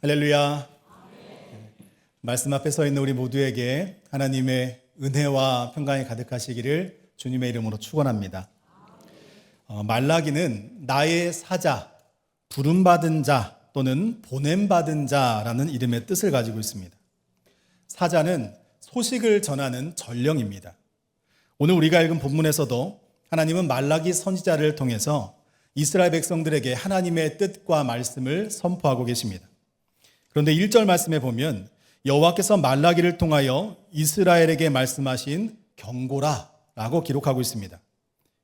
할렐루야. 말씀 앞에 서 있는 우리 모두에게 하나님의 은혜와 평강이 가득하시기를 주님의 이름으로 축원합니다. 말라기는 나의 사자, 부름받은 자 또는 보냄받은 자라는 이름의 뜻을 가지고 있습니다. 사자는 소식을 전하는 전령입니다. 오늘 우리가 읽은 본문에서도 하나님은 말라기 선지자를 통해서 이스라엘 백성들에게 하나님의 뜻과 말씀을 선포하고 계십니다. 그런데 1절 말씀에 보면 여호와께서 말라기를 통하여 이스라엘에게 말씀하신 경고라라고 기록하고 있습니다.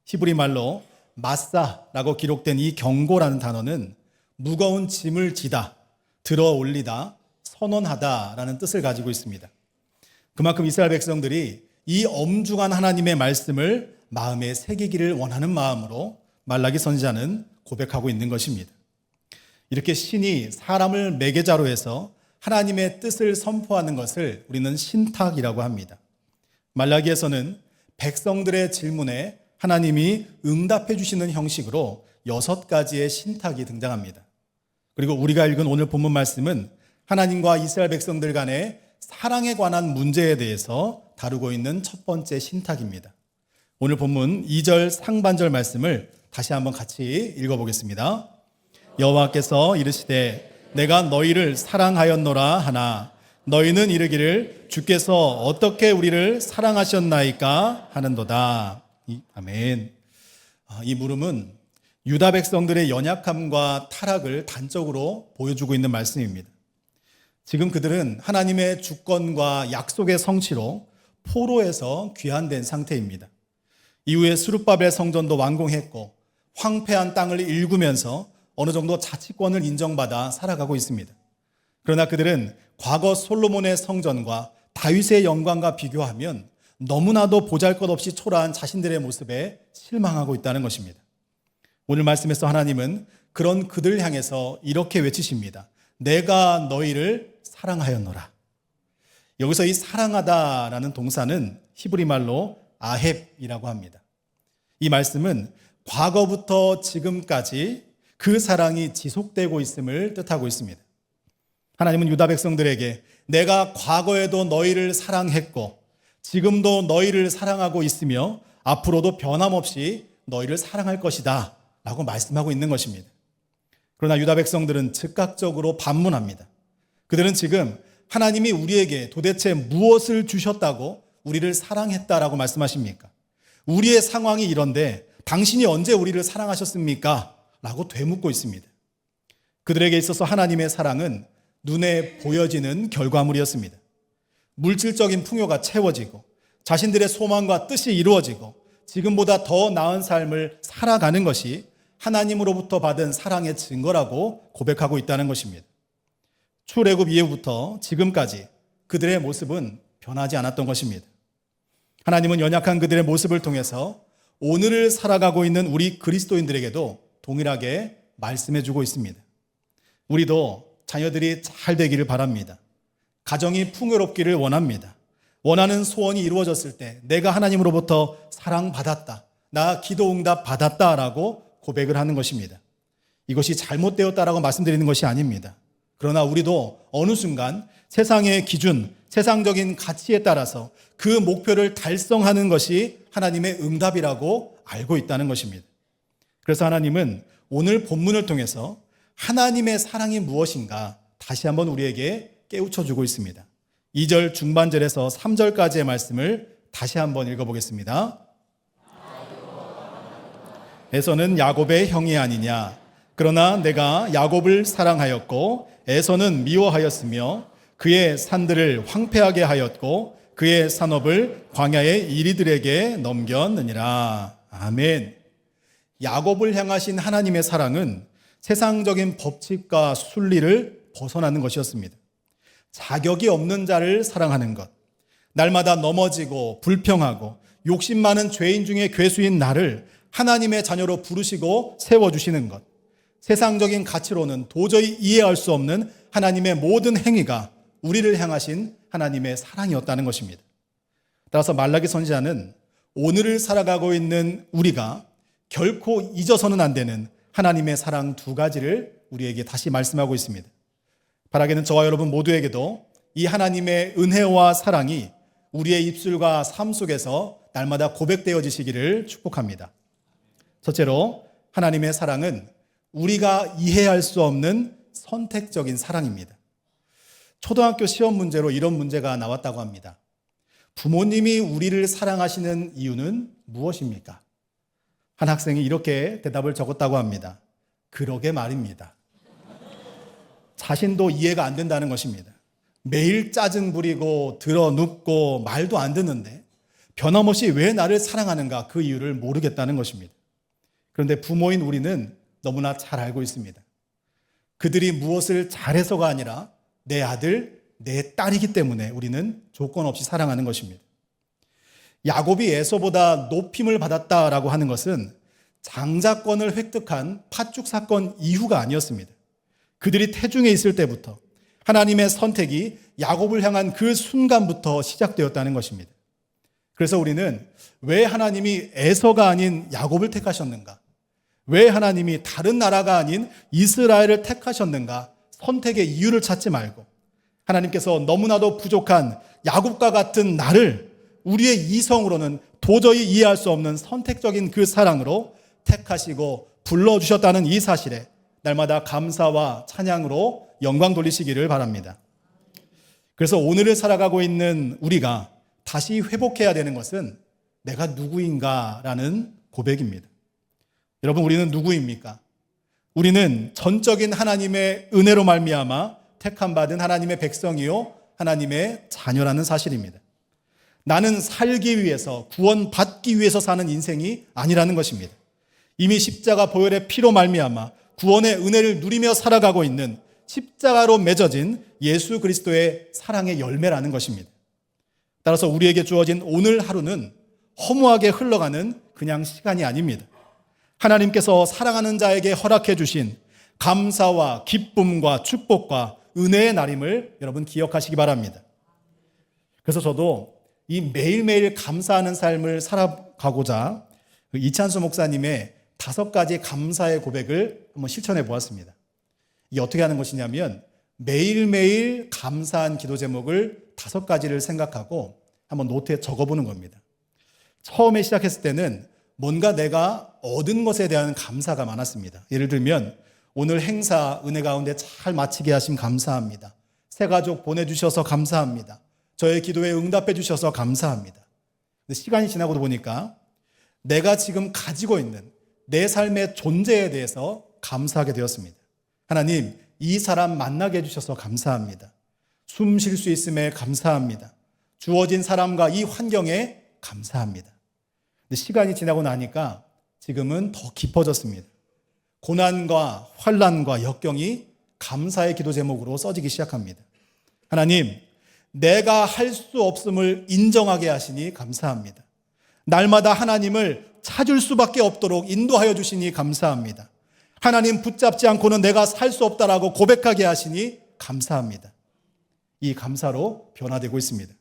히브리 말로 마사라고 기록된 이 경고라는 단어는 무거운 짐을 지다, 들어 올리다, 선언하다라는 뜻을 가지고 있습니다. 그만큼 이스라엘 백성들이 이 엄중한 하나님의 말씀을 마음에 새기기를 원하는 마음으로 말라기 선지자는 고백하고 있는 것입니다. 이렇게 신이 사람을 매개자로 해서 하나님의 뜻을 선포하는 것을 우리는 신탁이라고 합니다. 말라기에서는 백성들의 질문에 하나님이 응답해 주시는 형식으로 6가지의 신탁이 등장합니다. 그리고 우리가 읽은 오늘 본문 말씀은 하나님과 이스라엘 백성들 간의 사랑에 관한 문제에 대해서 다루고 있는 첫 번째 신탁입니다. 오늘 본문 2절 상반절 말씀을 다시 한번 같이 읽어보겠습니다. 여호와께서 이르시되 내가 너희를 사랑하였노라 하나 너희는 이르기를 주께서 어떻게 우리를 사랑하셨나이까 하는도다. 아멘. 이 물음은 유다 백성들의 연약함과 타락을 단적으로 보여주고 있는 말씀입니다. 지금 그들은 하나님의 주권과 약속의 성취로 포로에서 귀환된 상태입니다. 이후에 스룹바벨 성전도 완공했고 황폐한 땅을 일구면서 어느 정도 자치권을 인정받아 살아가고 있습니다. 그러나 그들은 과거 솔로몬의 성전과 다윗의 영광과 비교하면 너무나도 보잘것없이 초라한 자신들의 모습에 실망하고 있다는 것입니다. 오늘 말씀에서 하나님은 그런 그들 향해서 이렇게 외치십니다. 내가 너희를 사랑하였노라. 여기서 이 사랑하다라는 동사는 히브리 말로 아헵이라고 합니다. 이 말씀은 과거부터 지금까지 그 사랑이 지속되고 있음을 뜻하고 있습니다. 하나님은 유다 백성들에게 내가 과거에도 너희를 사랑했고 지금도 너희를 사랑하고 있으며 앞으로도 변함없이 너희를 사랑할 것이다 라고 말씀하고 있는 것입니다. 그러나 유다 백성들은 즉각적으로 반문합니다. 그들은 지금 하나님이 우리에게 도대체 무엇을 주셨다고 우리를 사랑했다라고 말씀하십니까? 우리의 상황이 이런데 당신이 언제 우리를 사랑하셨습니까? 라고 되묻고 있습니다. 그들에게 있어서 하나님의 사랑은 눈에 보여지는 결과물이었습니다. 물질적인 풍요가 채워지고 자신들의 소망과 뜻이 이루어지고 지금보다 더 나은 삶을 살아가는 것이 하나님으로부터 받은 사랑의 증거라고 고백하고 있다는 것입니다. 출애굽 이후부터 지금까지 그들의 모습은 변하지 않았던 것입니다. 하나님은 연약한 그들의 모습을 통해서 오늘을 살아가고 있는 우리 그리스도인들에게도 동일하게 말씀해주고 있습니다. 우리도 자녀들이 잘 되기를 바랍니다. 가정이 풍요롭기를 원합니다. 원하는 소원이 이루어졌을 때 내가 하나님으로부터 사랑받았다, 나 기도응답 받았다라고 고백을 하는 것입니다. 이것이 잘못되었다라고 말씀드리는 것이 아닙니다. 그러나 우리도 어느 순간 세상의 기준, 세상적인 가치에 따라서 그 목표를 달성하는 것이 하나님의 응답이라고 알고 있다는 것입니다. 그래서 하나님은 오늘 본문을 통해서 하나님의 사랑이 무엇인가 다시 한번 우리에게 깨우쳐주고 있습니다. 2절 중반절에서 3절까지의 말씀을 다시 한번 읽어보겠습니다. 에서는 야곱의 형이 아니냐. 그러나 내가 야곱을 사랑하였고 에서는 미워하였으며 그의 산들을 황폐하게 하였고 그의 산업을 광야의 이리들에게 넘겼느니라. 아멘. 야곱을 향하신 하나님의 사랑은 세상적인 법칙과 순리를 벗어나는 것이었습니다. 자격이 없는 자를 사랑하는 것, 날마다 넘어지고 불평하고 욕심 많은 죄인 중에 괴수인 나를 하나님의 자녀로 부르시고 세워주시는 것, 세상적인 가치로는 도저히 이해할 수 없는 하나님의 모든 행위가 우리를 향하신 하나님의 사랑이었다는 것입니다. 따라서 말라기 선지자는 오늘을 살아가고 있는 우리가 결코 잊어서는 안 되는 하나님의 사랑 2가지를 우리에게 다시 말씀하고 있습니다. 바라기는 저와 여러분 모두에게도 이 하나님의 은혜와 사랑이 우리의 입술과 삶 속에서 날마다 고백되어지시기를 축복합니다. 첫째로, 하나님의 사랑은 우리가 이해할 수 없는 선택적인 사랑입니다. 초등학교 시험 문제로 이런 문제가 나왔다고 합니다. 부모님이 우리를 사랑하시는 이유는 무엇입니까? 한 학생이 이렇게 대답을 적었다고 합니다. 그러게 말입니다. 자신도 이해가 안 된다는 것입니다. 매일 짜증 부리고 드러눕고 말도 안 듣는데 변함없이 왜 나를 사랑하는가, 그 이유를 모르겠다는 것입니다. 그런데 부모인 우리는 너무나 잘 알고 있습니다. 그들이 무엇을 잘해서가 아니라 내 아들, 내 딸이기 때문에 우리는 조건 없이 사랑하는 것입니다. 야곱이 에서보다 높임을 받았다라고 하는 것은 장자권을 획득한 팥죽 사건 이후가 아니었습니다. 그들이 태중에 있을 때부터 하나님의 선택이 야곱을 향한 그 순간부터 시작되었다는 것입니다. 그래서 우리는 왜 하나님이 에서가 아닌 야곱을 택하셨는가? 왜 하나님이 다른 나라가 아닌 이스라엘을 택하셨는가? 선택의 이유를 찾지 말고 하나님께서 너무나도 부족한 야곱과 같은 나를 우리의 이성으로는 도저히 이해할 수 없는 선택적인 그 사랑으로 택하시고 불러주셨다는 이 사실에 날마다 감사와 찬양으로 영광 돌리시기를 바랍니다. 그래서 오늘을 살아가고 있는 우리가 다시 회복해야 되는 것은 내가 누구인가라는 고백입니다. 여러분, 우리는 누구입니까? 우리는 전적인 하나님의 은혜로 말미암아 택함받은 하나님의 백성이요 하나님의 자녀라는 사실입니다. 나는 살기 위해서, 구원받기 위해서 사는 인생이 아니라는 것입니다. 이미 십자가 보혈의 피로 말미암아 구원의 은혜를 누리며 살아가고 있는 십자가로 맺어진 예수 그리스도의 사랑의 열매라는 것입니다. 따라서 우리에게 주어진 오늘 하루는 허무하게 흘러가는 그냥 시간이 아닙니다. 하나님께서 사랑하는 자에게 허락해 주신 감사와 기쁨과 축복과 은혜의 날임을 여러분 기억하시기 바랍니다. 그래서 저도 이 매일매일 감사하는 삶을 살아가고자 이찬수 목사님의 5가지 감사의 고백을 한번 실천해 보았습니다. 이게 어떻게 하는 것이냐면 매일매일 감사한 기도 제목을 5가지를 생각하고 한번 노트에 적어보는 겁니다. 처음에 시작했을 때는 뭔가 내가 얻은 것에 대한 감사가 많았습니다. 예를 들면 오늘 행사 은혜 가운데 잘 마치게 하심 감사합니다. 새 가족 보내주셔서 감사합니다. 저의 기도에 응답해 주셔서 감사합니다. 근데 시간이 지나고 보니까 내가 지금 가지고 있는 내 삶의 존재에 대해서 감사하게 되었습니다. 하나님, 이 사람 만나게 해주셔서 감사합니다. 숨 쉴 수 있음에 감사합니다. 주어진 사람과 이 환경에 감사합니다. 근데 시간이 지나고 나니까 지금은 더 깊어졌습니다. 고난과 환난과 역경이 감사의 기도 제목으로 써지기 시작합니다. 하나님, 내가 할 수 없음을 인정하게 하시니 감사합니다. 날마다 하나님을 찾을 수밖에 없도록 인도하여 주시니 감사합니다. 하나님 붙잡지 않고는 내가 살 수 없다라고 고백하게 하시니 감사합니다. 이 감사로 변화되고 있습니다.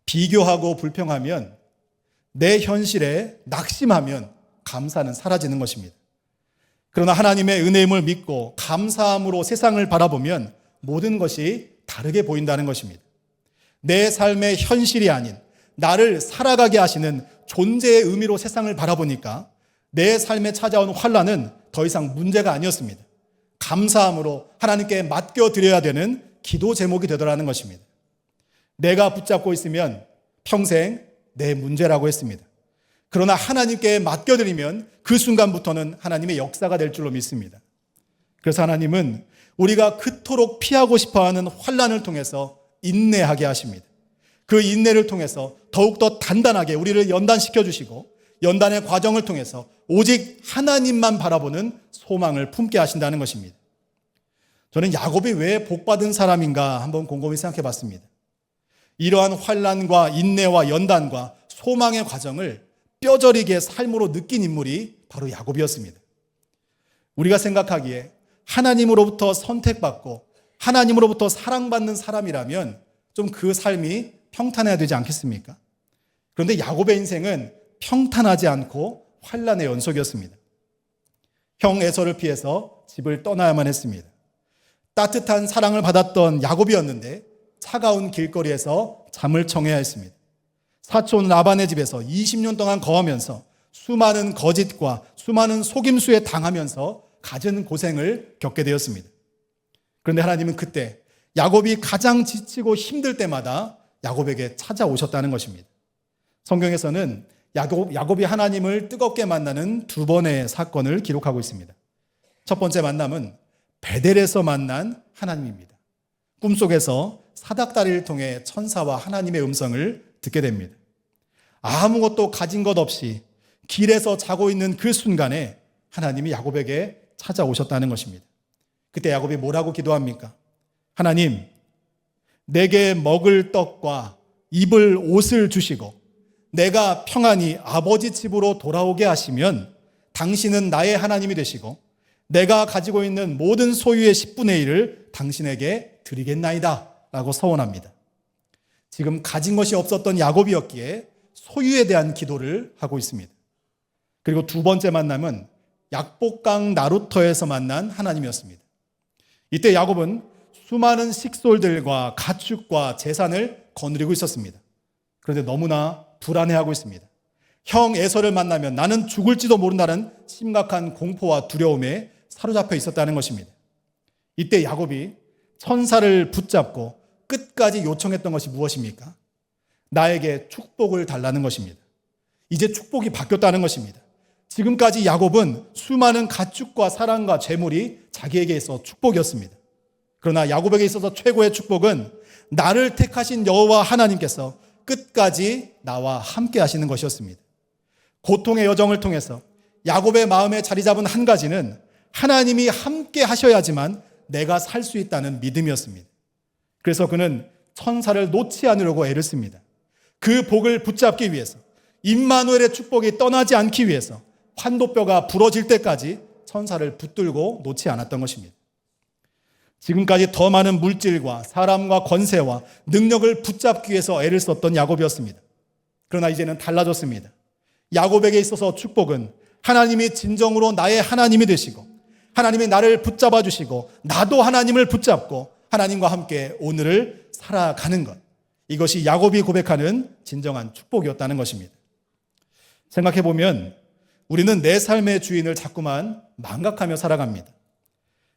비교하고 불평하면, 내 현실에 낙심하면 감사는 사라지는 것입니다. 그러나 하나님의 은혜임을 믿고 감사함으로 세상을 바라보면 모든 것이 다르게 보인다는 것입니다. 내 삶의 현실이 아닌 나를 살아가게 하시는 존재의 의미로 세상을 바라보니까 내 삶에 찾아온 환난은 더 이상 문제가 아니었습니다. 감사함으로 하나님께 맡겨드려야 되는 기도 제목이 되더라는 것입니다. 내가 붙잡고 있으면 평생 내 문제라고 했습니다. 그러나 하나님께 맡겨드리면 그 순간부터는 하나님의 역사가 될 줄로 믿습니다. 그래서 하나님은 우리가 그토록 피하고 싶어하는 환난을 통해서 인내하게 하십니다. 그 인내를 통해서 더욱더 단단하게 우리를 연단시켜 주시고 연단의 과정을 통해서 오직 하나님만 바라보는 소망을 품게 하신다는 것입니다. 저는 야곱이 왜 복받은 사람인가 한번 곰곰이 생각해 봤습니다. 이러한 환난과 인내와 연단과 소망의 과정을 뼈저리게 삶으로 느낀 인물이 바로 야곱이었습니다. 우리가 생각하기에 하나님으로부터 선택받고 하나님으로부터 사랑받는 사람이라면 좀 그 삶이 평탄해야 되지 않겠습니까? 그런데 야곱의 인생은 평탄하지 않고 환난의 연속이었습니다. 형 에서를 피해서 집을 떠나야만 했습니다. 따뜻한 사랑을 받았던 야곱이었는데 차가운 길거리에서 잠을 청해야 했습니다. 사촌 라반의 집에서 20년 동안 거하면서 수많은 거짓과 수많은 속임수에 당하면서 갖은 고생을 겪게 되었습니다. 그런데 하나님은 그때 야곱이 가장 지치고 힘들 때마다 야곱에게 찾아오셨다는 것입니다. 성경에서는 야곱이 하나님을 뜨겁게 만나는 두 번의 사건을 기록하고 있습니다. 첫 번째 만남은 베델에서 만난 하나님입니다. 꿈속에서 사닥다리를 통해 천사와 하나님의 음성을 듣게 됩니다. 아무것도 가진 것 없이 길에서 자고 있는 그 순간에 하나님이 야곱에게 찾아오셨다는 것입니다. 그때 야곱이 뭐라고 기도합니까? 하나님, 내게 먹을 떡과 입을 옷을 주시고 내가 평안히 아버지 집으로 돌아오게 하시면 당신은 나의 하나님이 되시고 내가 가지고 있는 모든 소유의 10분의 1을 당신에게 드리겠나이다 라고 서원합니다. 지금 가진 것이 없었던 야곱이었기에 소유에 대한 기도를 하고 있습니다. 그리고 두 번째 만남은 약복강 나루터에서 만난 하나님이었습니다. 이때 야곱은 수많은 식솔들과 가축과 재산을 거느리고 있었습니다. 그런데 너무나 불안해하고 있습니다. 형 에서를 만나면 나는 죽을지도 모른다는 심각한 공포와 두려움에 사로잡혀 있었다는 것입니다. 이때 야곱이 천사를 붙잡고 끝까지 요청했던 것이 무엇입니까? 나에게 축복을 달라는 것입니다. 이제 축복이 바뀌었다는 것입니다. 지금까지 야곱은 수많은 가축과 사랑과 재물이 자기에게 있어 축복이었습니다. 그러나 야곱에게 있어서 최고의 축복은 나를 택하신 여호와 하나님께서 끝까지 나와 함께 하시는 것이었습니다. 고통의 여정을 통해서 야곱의 마음에 자리 잡은 한 가지는 하나님이 함께 하셔야지만 내가 살 수 있다는 믿음이었습니다. 그래서 그는 천사를 놓지 않으려고 애를 씁니다. 그 복을 붙잡기 위해서, 임마누엘의 축복이 떠나지 않기 위해서 환도뼈가 부러질 때까지 천사를 붙들고 놓지 않았던 것입니다. 지금까지 더 많은 물질과 사람과 권세와 능력을 붙잡기 위해서 애를 썼던 야곱이었습니다. 그러나 이제는 달라졌습니다. 야곱에게 있어서 축복은 하나님이 진정으로 나의 하나님이 되시고 하나님이 나를 붙잡아 주시고 나도 하나님을 붙잡고 하나님과 함께 오늘을 살아가는 것, 이것이 야곱이 고백하는 진정한 축복이었다는 것입니다. 생각해보면 우리는 내 삶의 주인을 자꾸만 망각하며 살아갑니다.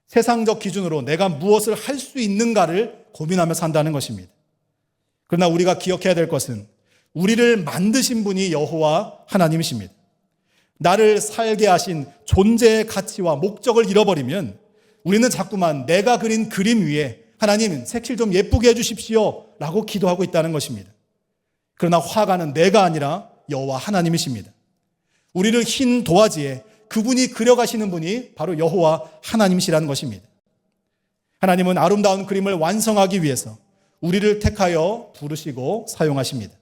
세상적 기준으로 내가 무엇을 할 수 있는가를 고민하며 산다는 것입니다. 그러나 우리가 기억해야 될 것은 우리를 만드신 분이 여호와 하나님이십니다. 나를 살게 하신 존재의 가치와 목적을 잃어버리면 우리는 자꾸만 내가 그린 그림 위에 하나님 색칠 좀 예쁘게 해주십시오 라고 기도하고 있다는 것입니다. 그러나 화가는 내가 아니라 여호와 하나님이십니다. 우리를 흰 도화지에 그분이 그려가시는 분이 바로 여호와 하나님이시라는 것입니다. 하나님은 아름다운 그림을 완성하기 위해서 우리를 택하여 부르시고 사용하십니다.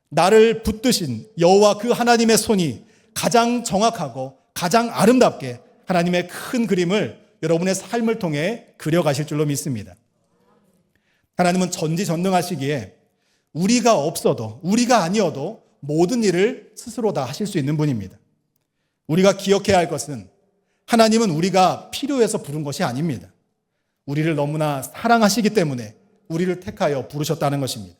나를 붙드신 여호와 그 하나님의 손이 가장 정확하고 가장 아름답게 하나님의 큰 그림을 여러분의 삶을 통해 그려가실 줄로 믿습니다. 하나님은 전지전능하시기에 우리가 없어도, 우리가 아니어도 모든 일을 스스로 다 하실 수 있는 분입니다. 우리가 기억해야 할 것은 하나님은 우리가 필요해서 부른 것이 아닙니다. 우리를 너무나 사랑하시기 때문에 우리를 택하여 부르셨다는 것입니다.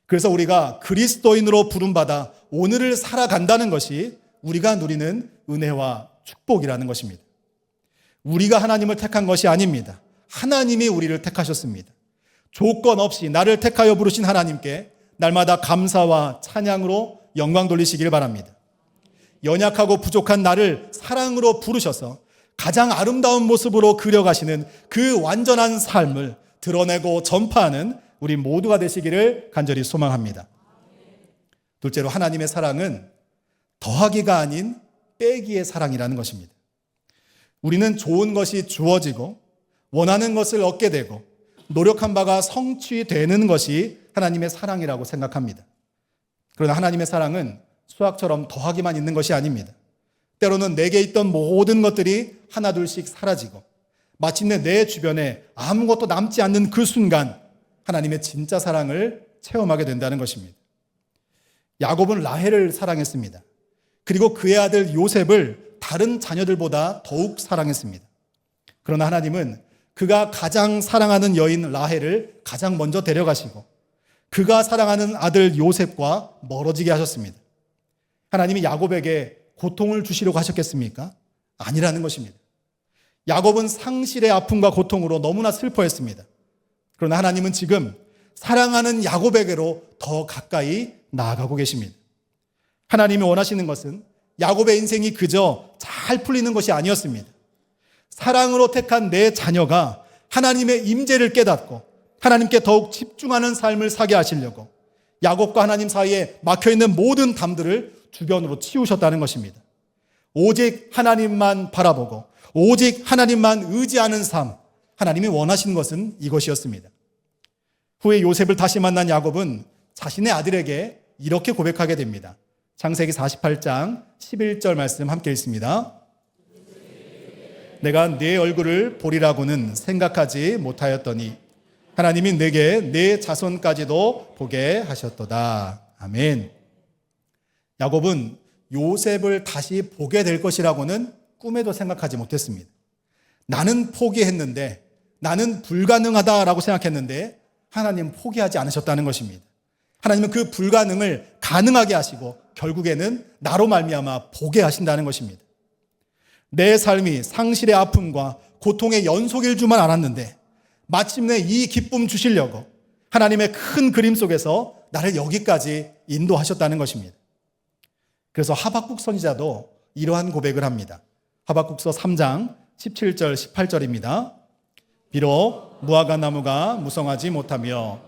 그래서 우리가 그리스도인으로 부름받아 오늘을 살아간다는 것이 우리가 누리는 은혜와 축복이라는 것입니다. 우리가 하나님을 택한 것이 아닙니다. 하나님이 우리를 택하셨습니다. 조건 없이 나를 택하여 부르신 하나님께 날마다 감사와 찬양으로 영광 돌리시길 바랍니다. 연약하고 부족한 나를 사랑으로 부르셔서 가장 아름다운 모습으로 그려가시는 그 완전한 삶을 드러내고 전파하는 우리 모두가 되시기를 간절히 소망합니다. 둘째로 하나님의 사랑은 더하기가 아닌 빼기의 사랑이라는 것입니다. 우리는 좋은 것이 주어지고 원하는 것을 얻게 되고 노력한 바가 성취되는 것이 하나님의 사랑이라고 생각합니다. 그러나 하나님의 사랑은 수학처럼 더하기만 있는 것이 아닙니다. 때로는 내게 있던 모든 것들이 하나둘씩 사라지고 마침내 내 주변에 아무것도 남지 않는 그 순간 하나님의 진짜 사랑을 체험하게 된다는 것입니다. 야곱은 라헬을 사랑했습니다. 그리고 그의 아들 요셉을 다른 자녀들보다 더욱 사랑했습니다. 그러나 하나님은 그가 가장 사랑하는 여인 라헬을 가장 먼저 데려가시고 그가 사랑하는 아들 요셉과 멀어지게 하셨습니다. 하나님이 야곱에게 고통을 주시려고 하셨겠습니까? 아니라는 것입니다. 야곱은 상실의 아픔과 고통으로 너무나 슬퍼했습니다. 그러나 하나님은 지금 사랑하는 야곱에게로 더 가까이 나아가고 계십니다. 하나님이 원하시는 것은 야곱의 인생이 그저 잘 풀리는 것이 아니었습니다. 사랑으로 택한 내 자녀가 하나님의 임재를 깨닫고 하나님께 더욱 집중하는 삶을 사게 하시려고 야곱과 하나님 사이에 막혀있는 모든 담들을 주변으로 치우셨다는 것입니다. 오직 하나님만 바라보고 오직 하나님만 의지하는 삶, 하나님이 원하시는 것은 이것이었습니다. 후에 요셉을 다시 만난 야곱은 자신의 아들에게 이렇게 고백하게 됩니다. 창세기 48장 11절 말씀 함께 읽습니다. 내가 네 얼굴을 보리라고는 생각하지 못하였더니 하나님이 내게 네 자손까지도 보게 하셨도다. 아멘. 야곱은 요셉을 다시 보게 될 것이라고는 꿈에도 생각하지 못했습니다. 나는 포기했는데, 나는 불가능하다라고 생각했는데 하나님 포기하지 않으셨다는 것입니다. 하나님은 그 불가능을 가능하게 하시고 결국에는 나로 말미암아 보게 하신다는 것입니다. 내 삶이 상실의 아픔과 고통의 연속일 줄만 알았는데 마침내 이 기쁨 주시려고 하나님의 큰 그림 속에서 나를 여기까지 인도하셨다는 것입니다. 그래서 하박국 선지자도 이러한 고백을 합니다. 하박국서 3장 17절 18절입니다. 비록 무화과 나무가 무성하지 못하며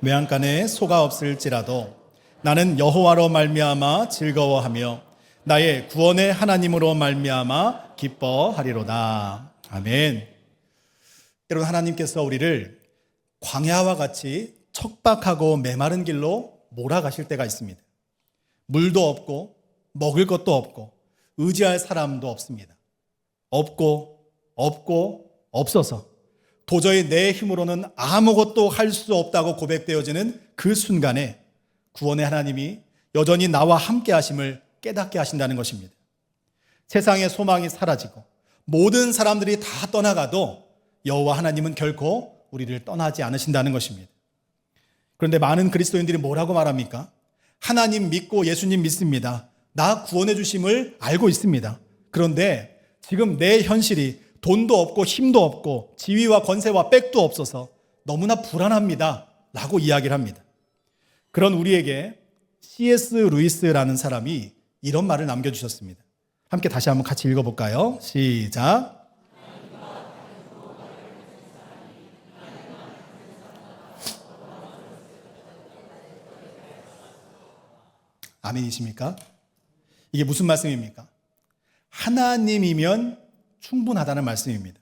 외양간에 소가 없을지라도 나는 여호와로 말미암아 즐거워하며 나의 구원의 하나님으로 말미암아 기뻐하리로다. 아멘. 여러분, 하나님께서 우리를 광야와 같이 척박하고 메마른 길로 몰아가실 때가 있습니다. 물도 없고 먹을 것도 없고 의지할 사람도 없습니다. 없고 없어서 도저히 내 힘으로는 아무것도 할 수 없다고 고백되어지는 그 순간에 구원의 하나님이 여전히 나와 함께 하심을 깨닫게 하신다는 것입니다. 세상의 소망이 사라지고 모든 사람들이 다 떠나가도 여호와 하나님은 결코 우리를 떠나지 않으신다는 것입니다. 그런데 많은 그리스도인들이 뭐라고 말합니까? 하나님 믿고 예수님 믿습니다. 나 구원해 주심을 알고 있습니다. 그런데 지금 내 현실이 돈도 없고 힘도 없고 지위와 권세와 백도 없어서 너무나 불안합니다 라고 이야기를 합니다. 그런 우리에게 C.S. 루이스라는 사람이 이런 말을 남겨주셨습니다. 함께 다시 한번 같이 읽어볼까요? 시작. 아멘이십니까? 이게 무슨 말씀입니까? 하나님이면 충분하다는 말씀입니다.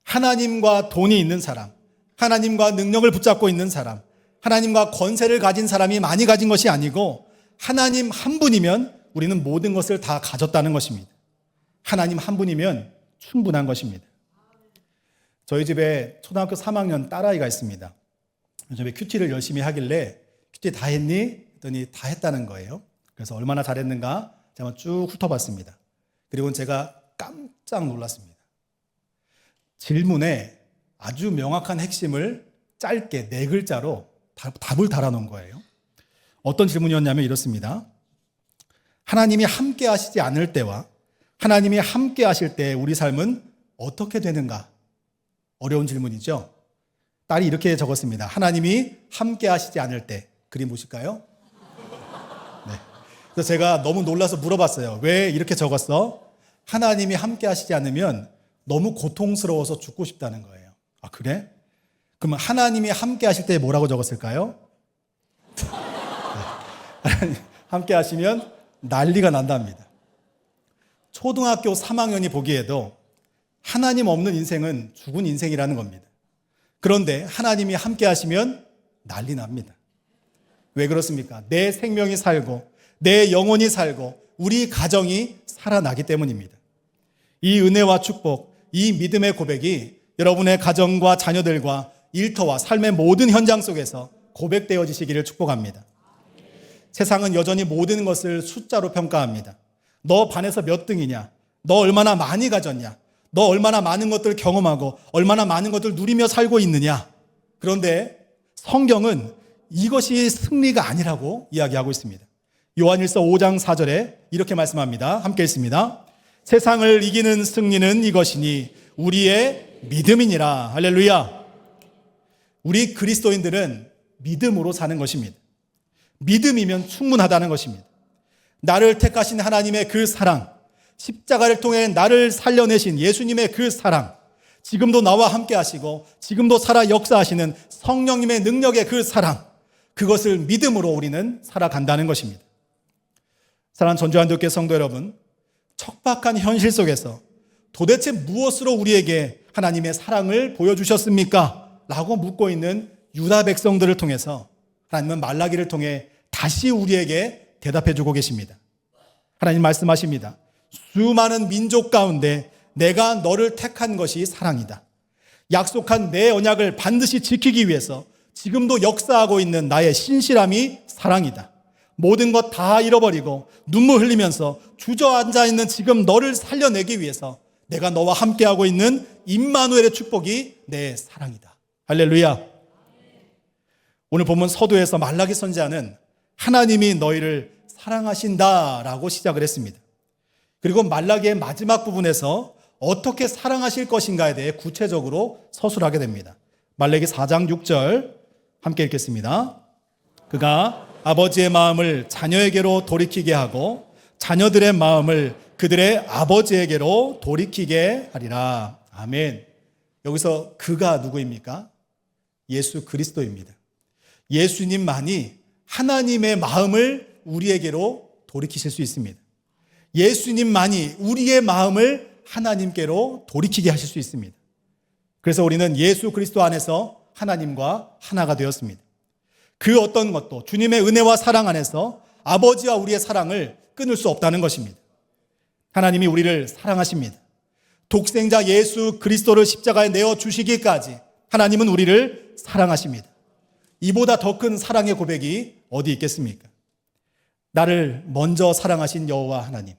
하나님과 돈이 있는 사람, 하나님과 능력을 붙잡고 있는 사람, 하나님과 권세를 가진 사람이 많이 가진 것이 아니고 하나님 한 분이면 우리는 모든 것을 다 가졌다는 것입니다. 하나님 한 분이면 충분한 것입니다. 저희 집에 초등학교 3학년 딸아이가 있습니다. 요즘에 큐티를 열심히 하길래 큐티 다 했니? 했더니 다 했다는 거예요. 그래서 얼마나 잘했는가 제가 쭉 훑어봤습니다. 그리고 제가 깜짝 놀랐습니다. 질문에 아주 명확한 핵심을 짧게 4글자로 답을 달아놓은 거예요. 어떤 질문이었냐면 이렇습니다. 하나님이 함께 하시지 않을 때와 하나님이 함께 하실 때 우리 삶은 어떻게 되는가? 어려운 질문이죠. 딸이 이렇게 적었습니다. 하나님이 함께 하시지 않을 때. 그림 보실까요? 네. 그래서 제가 너무 놀라서 물어봤어요. 왜 이렇게 적었어? 하나님이 함께 하시지 않으면 너무 고통스러워서 죽고 싶다는 거예요. 아, 그래? 그러면 하나님이 함께 하실 때 뭐라고 적었을까요? 네. 하나님 함께 하시면 난리가 난답니다. 초등학교 3학년이 보기에도 하나님 없는 인생은 죽은 인생이라는 겁니다. 그런데 하나님이 함께 하시면 난리 납니다. 왜 그렇습니까? 내 생명이 살고 내 영혼이 살고 우리 가정이 살아나기 때문입니다. 이 은혜와 축복, 이 믿음의 고백이 여러분의 가정과 자녀들과 일터와 삶의 모든 현장 속에서 고백되어지시기를 축복합니다. 세상은 여전히 모든 것을 숫자로 평가합니다. 너 반에서 몇 등이냐? 너 얼마나 많이 가졌냐? 너 얼마나 많은 것들을 경험하고 얼마나 많은 것들을 누리며 살고 있느냐? 그런데 성경은 이것이 승리가 아니라고 이야기하고 있습니다. 요한일서 5장 4절에 이렇게 말씀합니다. 함께 읽습니다. 세상을 이기는 승리는 이것이니 우리의 믿음이니라. 할렐루야. 우리 그리스도인들은 믿음으로 사는 것입니다. 믿음이면 충분하다는 것입니다. 나를 택하신 하나님의 그 사랑, 십자가를 통해 나를 살려내신 예수님의 그 사랑, 지금도 나와 함께 하시고 지금도 살아 역사하시는 성령님의 능력의 그 사랑, 그것을 믿음으로 우리는 살아간다는 것입니다. 사랑하는 전주한독교 성도 여러분, 척박한 현실 속에서 도대체 무엇으로 우리에게 하나님의 사랑을 보여주셨습니까? 라고 묻고 있는 유다 백성들을 통해서 하나님은 말라기를 통해 다시 우리에게 대답해주고 계십니다. 하나님 말씀하십니다. 수많은 민족 가운데 내가 너를 택한 것이 사랑이다. 약속한 내 언약을 반드시 지키기 위해서 지금도 역사하고 있는 나의 신실함이 사랑이다. 모든 것 다 잃어버리고 눈물 흘리면서 주저앉아 있는 지금 너를 살려내기 위해서 내가 너와 함께하고 있는 임마누엘의 축복이 내 사랑이다. 할렐루야. 오늘 본문 서두에서 말라기 선지자는 하나님이 너희를 사랑하신다라고 시작을 했습니다. 그리고 말라기의 마지막 부분에서 어떻게 사랑하실 것인가에 대해 구체적으로 서술하게 됩니다. 말라기 4장 6절 함께 읽겠습니다. 그가 아버지의 마음을 자녀에게로 돌이키게 하고 자녀들의 마음을 그들의 아버지에게로 돌이키게 하리라. 아멘. 여기서 그가 누구입니까? 예수 그리스도입니다. 예수님만이 하나님의 마음을 우리에게로 돌이키실 수 있습니다. 예수님만이 우리의 마음을 하나님께로 돌이키게 하실 수 있습니다. 그래서 우리는 예수 그리스도 안에서 하나님과 하나가 되었습니다. 그 어떤 것도 주님의 은혜와 사랑 안에서 아버지와 우리의 사랑을 끊을 수 없다는 것입니다. 하나님이 우리를 사랑하십니다. 독생자 예수 그리스도를 십자가에 내어주시기까지 하나님은 우리를 사랑하십니다. 이보다 더 큰 사랑의 고백이 어디 있겠습니까? 나를 먼저 사랑하신 여호와 하나님,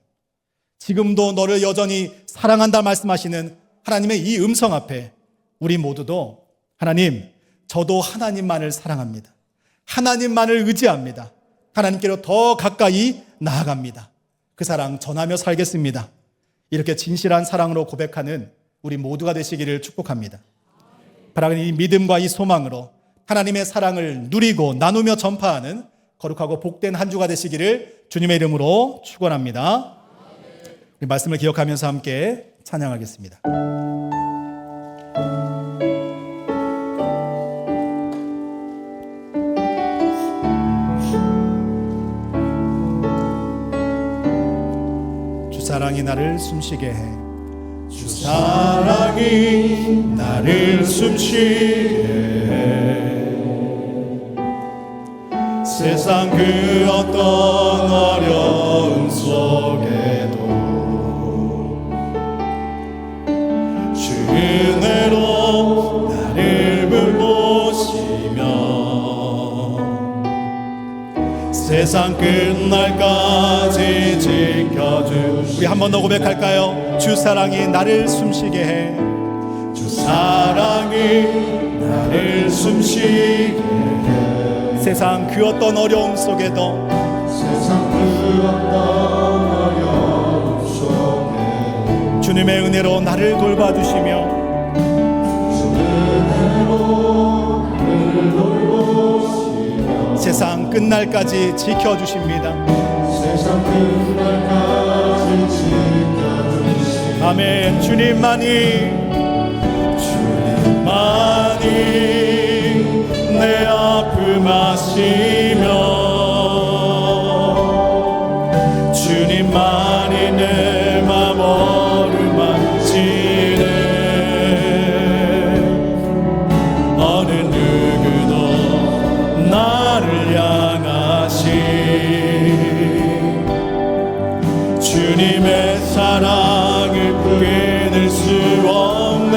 지금도 너를 여전히 사랑한다 말씀하시는 하나님의 이 음성 앞에 우리 모두도 하나님, 저도 하나님만을 사랑합니다. 하나님만을 의지합니다. 하나님께로 더 가까이 나아갑니다. 그 사랑 전하며 살겠습니다. 이렇게 진실한 사랑으로 고백하는 우리 모두가 되시기를 축복합니다. 바라는 이 믿음과 이 소망으로 하나님의 사랑을 누리고 나누며 전파하는 거룩하고 복된 한 주가 되시기를 주님의 이름으로 축원합니다. 우리 말씀을 기억하면서 함께 찬양하겠습니다. 주 사랑이 나를 숨쉬게 해. 주 사랑이 나를 숨쉬게 해. 세상 그 어떤 어려움 속에도 주 은혜로 나를 불보시며 세상 끝날까지 지켜주. 우리 한 번 더 고백할까요? 주 사랑이 나를 숨쉬게 해. 주 사랑이 나를 숨쉬게 해. 세상 그 어떤 어려움 속에도 주님의 은혜로 나를 돌봐주시며 세상 끝날까지 지켜주십니다. 아멘. 주님만이 내 아픔 아시며 주님만이 내 맘 어루만지네. 어느 누구도 나를 향하시 주님의 사랑을 끊을 수 없네.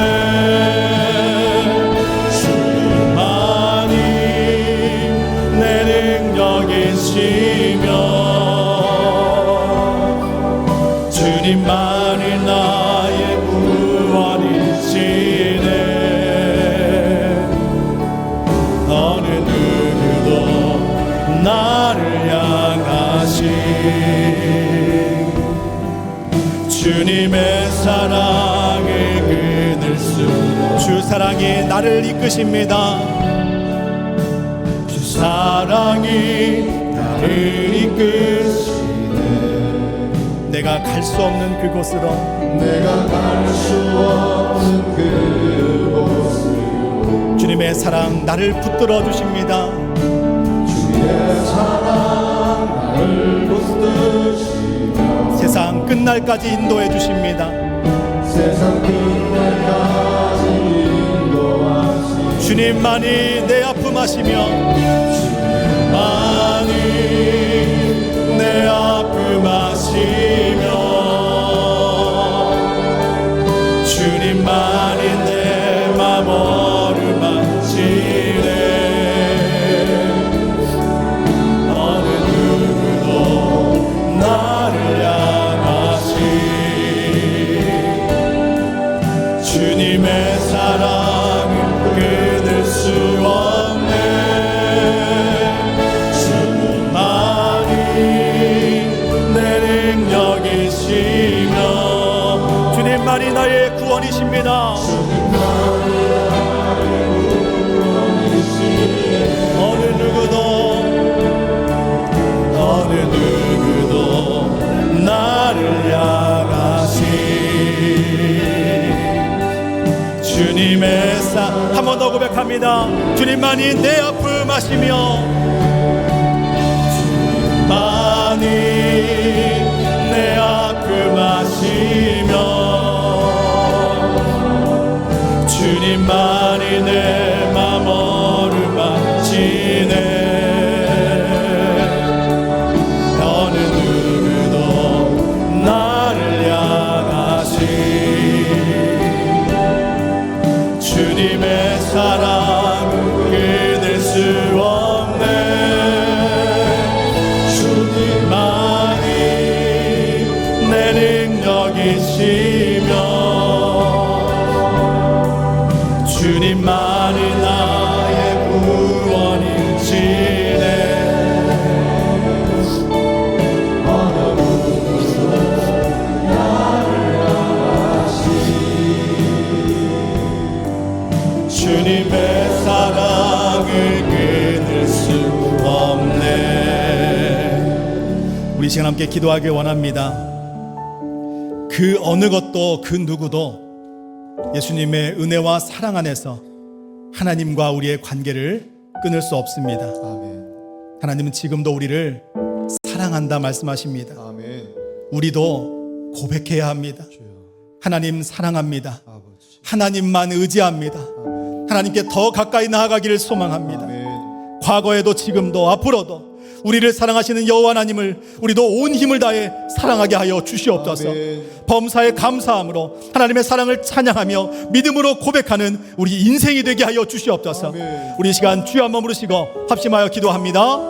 주님만이 내 능력이시며 주님만이 나의 구원이시네. 어느 누구도 나를 향하신 주님의 사랑을 끊을 수, 주 사랑이 나를 이끄십니다. 주 사랑이 나를 이끄시네. 내가 갈 수 없는 그곳으로, 내가 갈 수 없는 그곳으로 주님의 사랑 나를 붙들어 주십니다. 주의 사랑 나를 붙드시며 세상 끝날까지 인도해 주십니다. 세상 끝날까지 인도하시며 주님만이 내 아픔 아시며, 주님만이 내 아픔 아시며, 주님만이 내 맘 어루만지네. 어느 누구도 나를 향하신 주님의 사랑을 끊을 수 없네. 주님만이 내 능력이시며, 주님만이 나의 구원이십니다. 어느 누구도 나를 향하신 주님의 한 번 더 고백합니다. 주님만이 내 아픔 아시며, 주님만이 내 아픔 아시며, 주님만이 내 맘 어루만지네. 어느 누구도 나를 향하신 주님의 사랑을 끊을 수 없네. 주님만이 내 능력이시며, 주님만이 나의 구원이시네. 어느 누구도 나를 향하신 주님의 사랑을 끊을 수 없네. 우리 시간 함께 기도하길 원합니다. 그 어느 것도 그 누구도 예수님의 은혜와 사랑 안에서 하나님과 우리의 관계를 끊을 수 없습니다. 아멘. 하나님은 지금도 우리를 사랑한다 말씀하십니다. 아멘. 우리도 고백해야 합니다. 주여 하나님 사랑합니다. 아버지. 하나님만 의지합니다. 하나님께 더 가까이 나아가기를 소망합니다. 아멘. 과거에도 지금도 앞으로도 우리를 사랑하시는 여호와 하나님을 우리도 온 힘을 다해 사랑하게 하여 주시옵소서. 아멘. 범사에 감사함으로 하나님의 사랑을 찬양하며 믿음으로 고백하는 우리 인생이 되게 하여 주시옵소서. 아멘. 우리 이 시간 주여 한번 부르시고 합심하여 기도합니다.